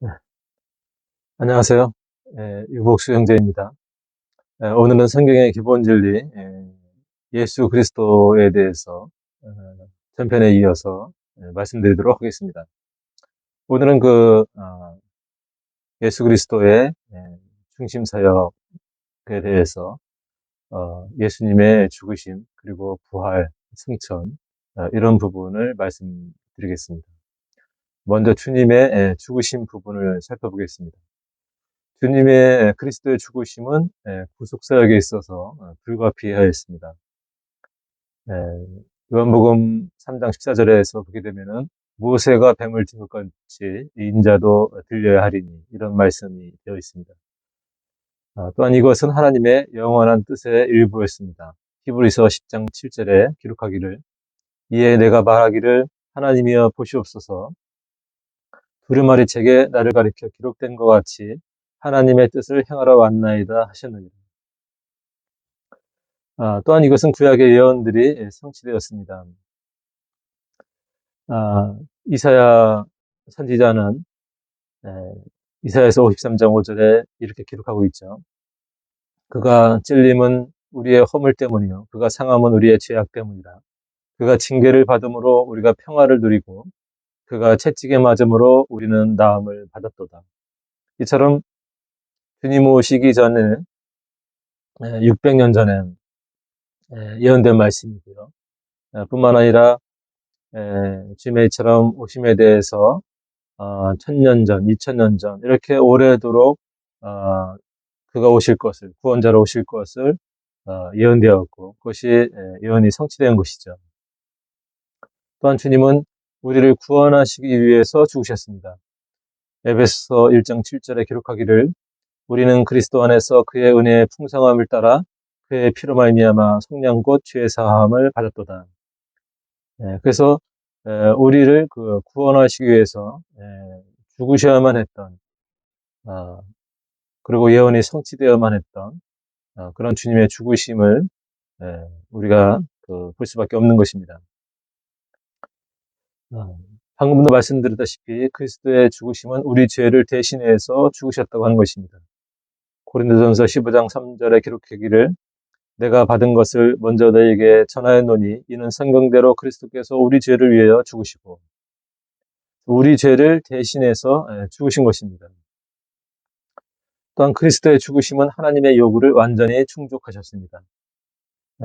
네, 안녕하세요. 유복수 형제입니다. 오늘은 성경의 기본 진리, 예수 그리스도에 대해서 어, 전편에 이어서 말씀드리도록 하겠습니다. 오늘은 예수 그리스도의 중심 사역에 대해서 예수님의 죽으심 그리고 부활, 승천 이런 부분을 말씀드리겠습니다. 먼저 주님의 죽으심 부분을 살펴보겠습니다. 주님의 그리스도의 죽으심은 구속사역에 있어서 불가피하였습니다. 예, 요한복음 3장 14절에서 보게 되면은 모세가 뱀을 진 것 같이 인자도 들려야 하리니 이런 말씀이 되어 있습니다. 또한 이것은 하나님의 영원한 뜻의 일부였습니다. 히브리서 10장 7절에 기록하기를 이에 내가 말하기를 하나님이여 보시옵소서 두루마리 책에 나를 가리켜 기록된 것 같이 하나님의 뜻을 행하러 왔나이다 하셨느니라. 또한 이것은 구약의 예언들이 성취되었습니다. 아, 이사야 선지자는 에, 이사야서 53장 5절에 이렇게 기록하고 있죠. 그가 찔림은 우리의 허물 때문이요. 그가 상함은 우리의 죄악 때문이라. 그가 징계를 받음으로 우리가 평화를 누리고 그가 채찍에 맞음으로 우리는 나음을 받았도다. 이처럼 주님 오시기 전에 600년 전에 예언된 말씀이고요. 뿐만 아니라 주님의처럼 오심에 대해서 1000년 전, 2000년 전 이렇게 오래도록 그가 오실 것을, 구원자로 오실 것을 예언되었고 그것이 예언이 성취된 것이죠. 또한 주님은 우리를 구원하시기 위해서 죽으셨습니다. 에베소서 1장 7절에 기록하기를 우리는 그리스도 안에서 그의 은혜의 풍성함을 따라 그의 피로 말미암아 속량 곧 죄 사함을 받았도다. 그래서 우리를 구원하시기 위해서 죽으셔야만 했던 그리고 예언이 성취되어야만 했던 그런 주님의 죽으심을 우리가 볼 수밖에 없는 것입니다. 방금도 말씀드렸다시피 그리스도의 죽으심은 우리 죄를 대신해서 죽으셨다고 하는 것입니다. 고린도전서 15장 3절에 기록하기를 내가 받은 것을 먼저 너에게 전하였노니 이는 성경대로 그리스도께서 우리 죄를 위하여 죽으시고 우리 죄를 대신해서 죽으신 것입니다. 또한 그리스도의 죽으심은 하나님의 요구를 완전히 충족하셨습니다.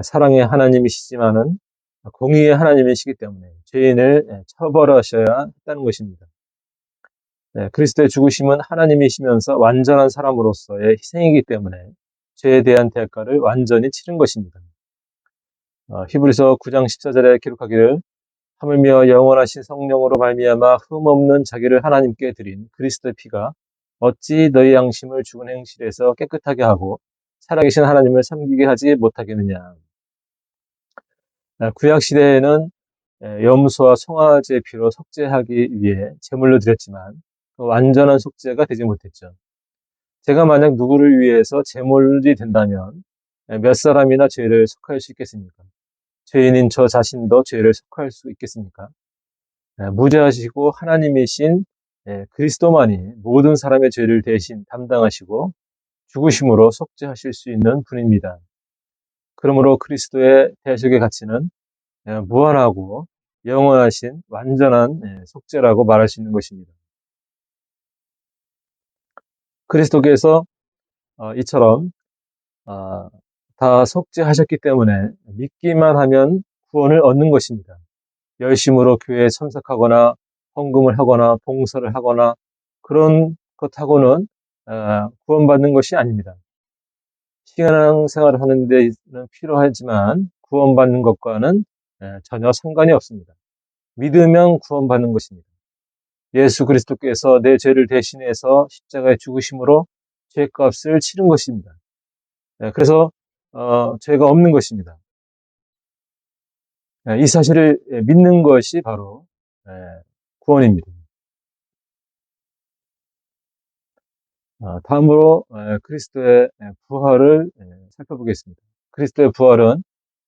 사랑의 하나님이시지만은 공의의 하나님이시기 때문에 죄인을 처벌하셔야 했다는 것입니다. 그리스도의 죽으심은 하나님이시면서 완전한 사람으로서의 희생이기 때문에 죄에 대한 대가를 완전히 치른 것입니다. 히브리서 9장 14절에 기록하기를 하물며 영원하신 성령으로 말미암아 흠없는 자기를 하나님께 드린 그리스도의 피가 어찌 너희 양심을 죽은 행실에서 깨끗하게 하고 살아계신 하나님을 섬기게 하지 못하겠느냐. 구약 시대에는 염소와 송아지의 피로 속죄하기 위해 제물로 드렸지만 완전한 속죄가 되지 못했죠. 제가 만약 누구를 위해서 제물이 된다면 몇 사람이나 죄를 속할 수 있겠습니까? 죄인인 저 자신도 죄를 속할 수 있겠습니까? 무죄하시고 하나님이신 그리스도만이 모든 사람의 죄를 대신 담당하시고 죽으심으로 속죄하실 수 있는 분입니다. 그러므로 그리스도의 대속의 가치는 무한하고 영원하신 완전한 속죄라고 말할 수 있는 것입니다. 그리스도께서 이처럼 다 속죄하셨기 때문에 믿기만 하면 구원을 얻는 것입니다. 열심으로 교회에 참석하거나 헌금을 하거나 봉사를 하거나 그런 것하고는 구원받는 것이 아닙니다. 신앙생활을 하는 데는 필요하지만 구원받는 것과는 전혀 상관이 없습니다. 믿으면 구원받는 것입니다. 예수 그리스도께서 내 죄를 대신해서 십자가에 죽으심으로 죄값을 치른 것입니다. 그래서 죄가 없는 것입니다. 이 사실을 믿는 것이 바로 구원입니다. 다음으로 그리스도의 부활을 살펴보겠습니다. 그리스도의 부활은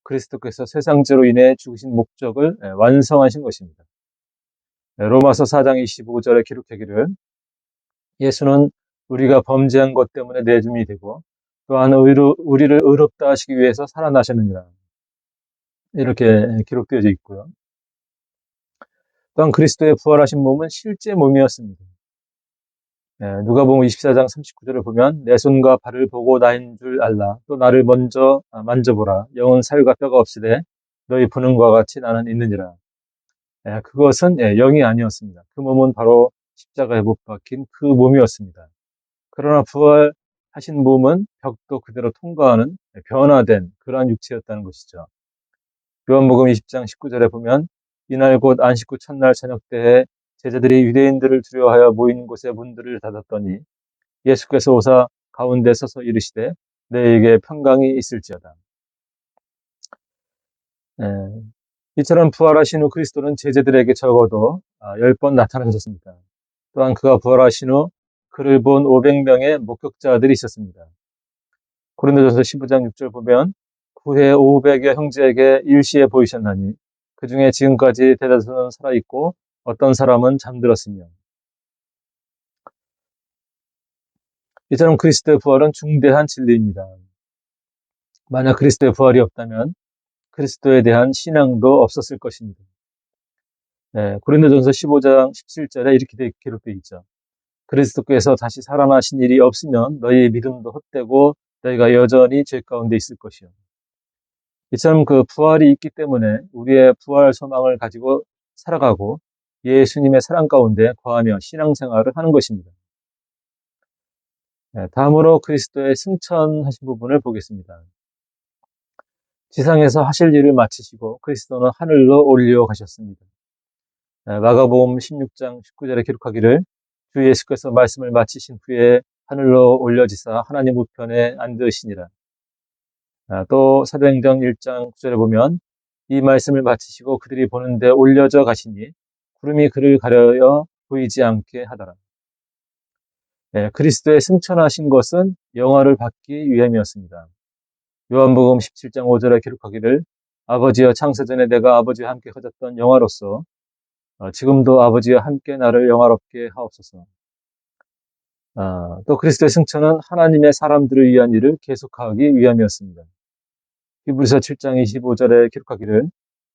그리스도께서 세상죄로 인해 죽으신 목적을 완성하신 것입니다. 로마서 4장 25절에 기록하기를 예수는 우리가 범죄한 것 때문에 내줌이 되고 또한 우리를 의롭다 하시기 위해서 살아나셨느니라. 이렇게 기록되어져 있고요. 또한 그리스도의 부활하신 몸은 실제 몸이었습니다. 누가복음 24장 39절을 보면 내 손과 발을 보고 나인 줄 알라. 또 나를 먼저 만져보라. 영은 살과 뼈가 없으되 너희 보는 것과 같이 나는 있느니라. 그것은 영이 아니었습니다. 그 몸은 바로 십자가에 못 박힌 그 몸이었습니다. 그러나 부활하신 몸은 벽도 그대로 통과하는 변화된 그러한 육체였다는 것이죠. 요한복음 20장 19절에 보면 이날 곧 안식 후 첫날 저녁 때에 제자들이 유대인들을 두려워하여 모인 곳에 문들을 닫았더니 예수께서 오사 가운데 서서 이르시되 너희에게 평강이 있을지어다. 이처럼 부활하신 후 그리스도는 제자들에게 적어도 10번 나타나셨습니다. 또한 그가 부활하신 후 그를 본 500명의 목격자들이 있었습니다. 고린도전서 15장 6절 보면 후에 500여 형제에게 일시에 보이셨나니 그 중에 지금까지 대다수는 살아있고 어떤 사람은 잠들었으며. 이처럼 그리스도의 부활은 중대한 진리입니다. 만약 그리스도의 부활이 없다면 그리스도에 대한 신앙도 없었을 것입니다. 고린도전서 15장 17절에 이렇게 기록되어 있죠. 그리스도께서 다시 살아나신 일이 없으면 너희의 믿음도 헛되고 너희가 여전히 죄 가운데 있을 것이요. 이처럼 그 부활이 있기 때문에 우리의 부활 소망을 가지고 살아가고 예수님의 사랑 가운데 거하며 신앙생활을 하는 것입니다. 다음으로 그리스도의 승천하신 부분을 보겠습니다. 지상에서 하실 일을 마치시고 그리스도는 하늘로 올려가셨습니다. 마가복음 16장 19절에 기록하기를 주 예수께서 말씀을 마치신 후에 하늘로 올려지사 하나님 우편에 앉으시니라. 또 사도행전 1장 9절에 보면 이 말씀을 마치시고 그들이 보는데 올려져 가시니 구름이 그를 가려여 보이지 않게 하더라. 그리스도의 승천하신 것은 영화를 받기 위함이었습니다. 요한복음 17장 5절에 기록하기를 아버지여 창세전에 내가 아버지와 함께 가졌던 영화로서 지금도 아버지와 함께 나를 영화롭게 하옵소서. 또 그리스도의 승천은 하나님의 사람들을 위한 일을 계속하기 위함이었습니다. 히브리서 7장 25절에 기록하기를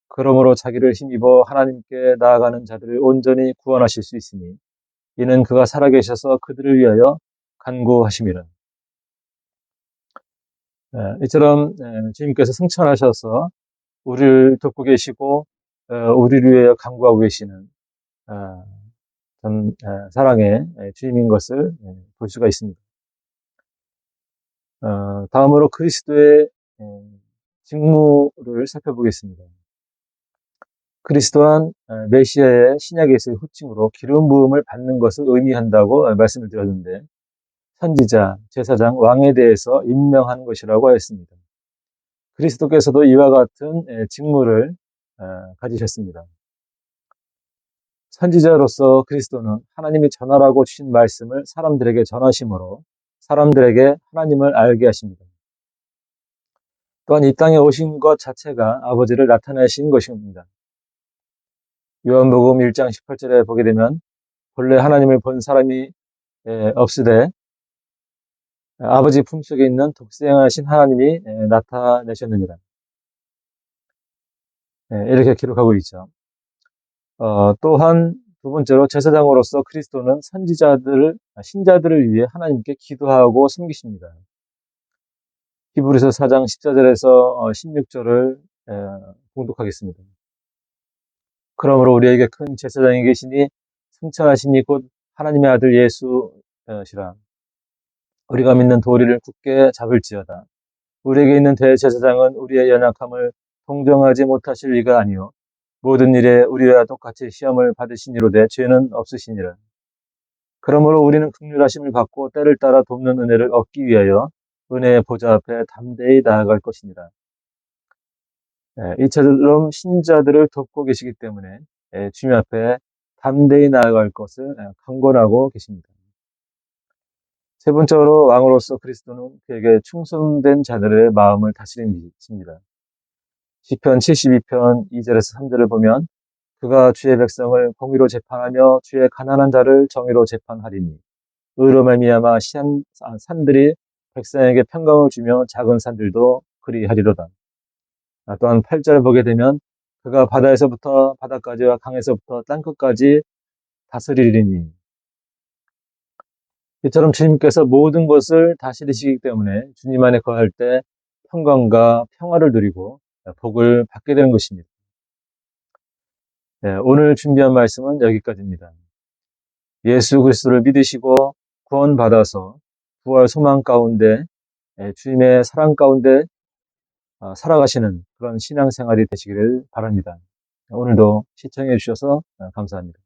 그러므로 자기를 힘입어 하나님께 나아가는 자들을 온전히 구원하실 수 있으니 이는 그가 살아계셔서 그들을 위하여 간구하심이라. 이처럼 주님께서 승천하셔서 우리를 돕고 계시고 우리를 위하여 간구하고 계시는 전 사랑의 주님인 것을 볼 수가 있습니다. 다음으로 그리스도의 직무를 살펴보겠습니다. 그리스도한 메시아의 신약에서의 호칭으로 기름 부음을 받는 것을 의미한다고 말씀을 드렸는데 선지자, 제사장, 왕에 대해서 임명한 것이라고 하였습니다. 그리스도께서도 이와 같은 직무를 가지셨습니다. 선지자로서 그리스도는 하나님이 전하라고 주신 말씀을 사람들에게 전하심으로 사람들에게 하나님을 알게 하십니다. 또한 이 땅에 오신 것 자체가 아버지를 나타내신 것입니다. 요한복음 1장 18절에 보게 되면 본래 하나님을 본 사람이 없으되 아버지 품속에 있는 독생하신 하나님이 나타내셨느니라. 이렇게 기록하고 있죠. 또한 두 번째로 제사장으로서 그리스도는 신자들을 위해 하나님께 기도하고 섬기십니다. 히브리서 4장 14절에서 16절을 봉독하겠습니다. 그러므로 우리에게 큰 제사장이 계시니 승천하시니 곧 하나님의 아들 예수시라. 우리가 믿는 도리를 굳게 잡을지어다. 우리에게 있는 대제사장은 우리의 연약함을 동정하지 못하실 리가 아니요 모든 일에 우리와 똑같이 시험을 받으시니로되 죄는 없으시니라. 그러므로 우리는 긍휼하심을 받고 때를 따라 돕는 은혜를 얻기 위하여 은혜의 보좌 앞에 담대히 나아갈 것이니라. 이처럼 신자들을 돕고 계시기 때문에 주님 앞에 담대히 나아갈 것을 강권하고 계십니다. 세 번째로 왕으로서 그리스도는 그에게 충성된 자들의 마음을 다스리십니다. 시편 72편 2절에서 3절을 보면 그가 주의 백성을 공의로 재판하며 주의 가난한 자를 정의로 재판하리니 너희로 말미암아 산들이 백성에게 평강을 주며 작은 산들도 그리하리로다. 또한 8절 보게 되면 그가 바다에서부터 바다까지와 강에서부터 땅끝까지 다스리리니. 이처럼 주님께서 모든 것을 다스리시기 때문에 주님 안에 거할 때 평강과 평화를 누리고 복을 받게 되는 것입니다. 네, 오늘 준비한 말씀은 여기까지입니다. 예수 그리스도를 믿으시고 구원받아서 부활 소망 가운데 주님의 사랑 가운데 살아가시는 그런 신앙생활이 되시기를 바랍니다. 오늘도 시청해 주셔서 감사합니다.